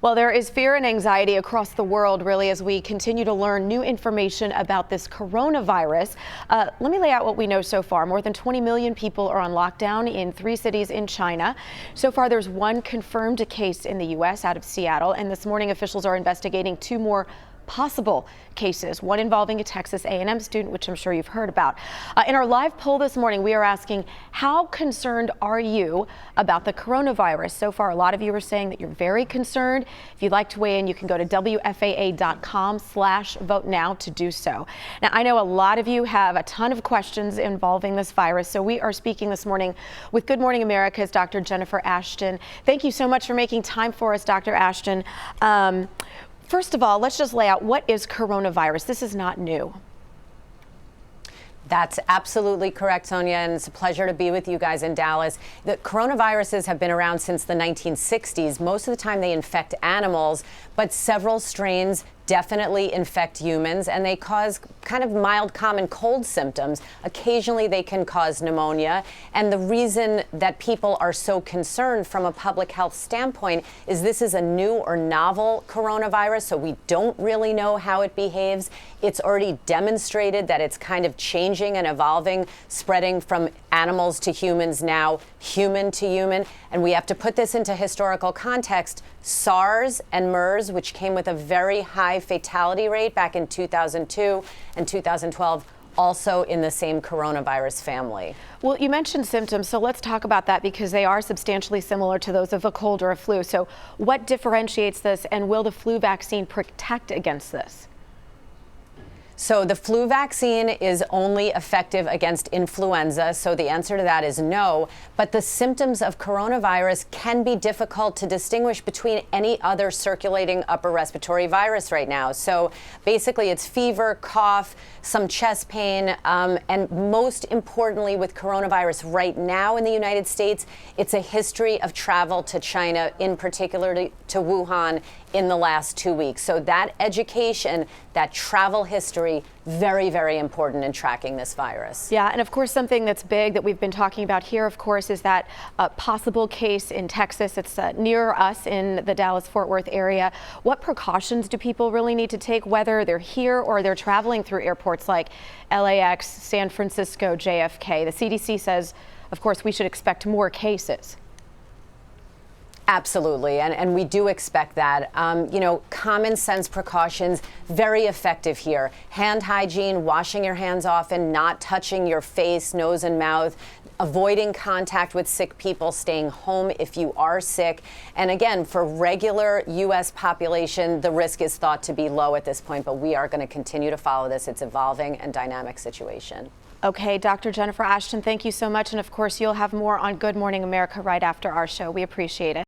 Well, there is fear and anxiety across the world, really, as we continue to learn new information about this coronavirus. Let me lay out what we know so far. More than 20 million people are on lockdown in 3 cities in China. So far, there's one confirmed case in the U.S. out of Seattle, and this morning officials are investigating 2 more possible cases, one involving a Texas A&M student, which I'm sure you've heard about. In our live poll this morning, we are asking, how concerned are you about the coronavirus? So far, a lot of you are saying that you're very concerned. If you'd like to weigh in, you can go to WFAA.com/vote now to do so. Now, I know a lot of you have a ton of questions involving this virus, so we are speaking this morning with Good Morning America's Dr. Jennifer Ashton. Thank you so much for making time for us, Dr. Ashton. First of all, let's just lay out, what is coronavirus? This is not new. That's absolutely correct, Sonia, and it's a pleasure to be with you guys in Dallas. The coronaviruses have been around since the 1960s. Most of the time they infect animals, but several strains definitely infect humans, and they cause kind of mild common cold symptoms. Occasionally they can cause pneumonia, and the reason that people are so concerned from a public health standpoint is this is a new or novel coronavirus, so we don't really know how it behaves. It's already demonstrated that it's kind of changing and evolving, spreading from animals to humans, now human to human, and we have to put this into historical context. SARS and MERS, which came with a very high fatality rate back in 2002 and 2012, also in the same coronavirus family. Well, you mentioned symptoms, so let's talk about that because they are substantially similar to those of a cold or a flu. So what differentiates this, and will the flu vaccine protect against this? So the flu vaccine is only effective against influenza, so the answer to that is no. But the symptoms of coronavirus can be difficult to distinguish between any other circulating upper respiratory virus right now. So basically it's fever, cough, some chest pain, and most importantly with coronavirus right now in the United States, it's a history of travel to China, in particular to Wuhan, in the last 2 weeks. So that education, that travel history, very, very important in tracking this virus. Yeah, and of course something that's big that we've been talking about here, of course, is that possible case in Texas. It's near us in the Dallas-Fort Worth area. What precautions do people really need to take, whether they're here or they're traveling through airports like LAX, San Francisco, JFK? The CDC says, of course, we should expect more cases. Absolutely, and we do expect that. You know, common sense precautions, very effective here. Hand hygiene, washing your hands often, not touching your face, nose, and mouth, avoiding contact with sick people, staying home if you are sick. And again, for regular U.S. population, the risk is thought to be low at this point, but we are going to continue to follow this. It's evolving and dynamic situation. Okay, Dr. Jennifer Ashton, thank you so much. And of course, you'll have more on Good Morning America right after our show. We appreciate it.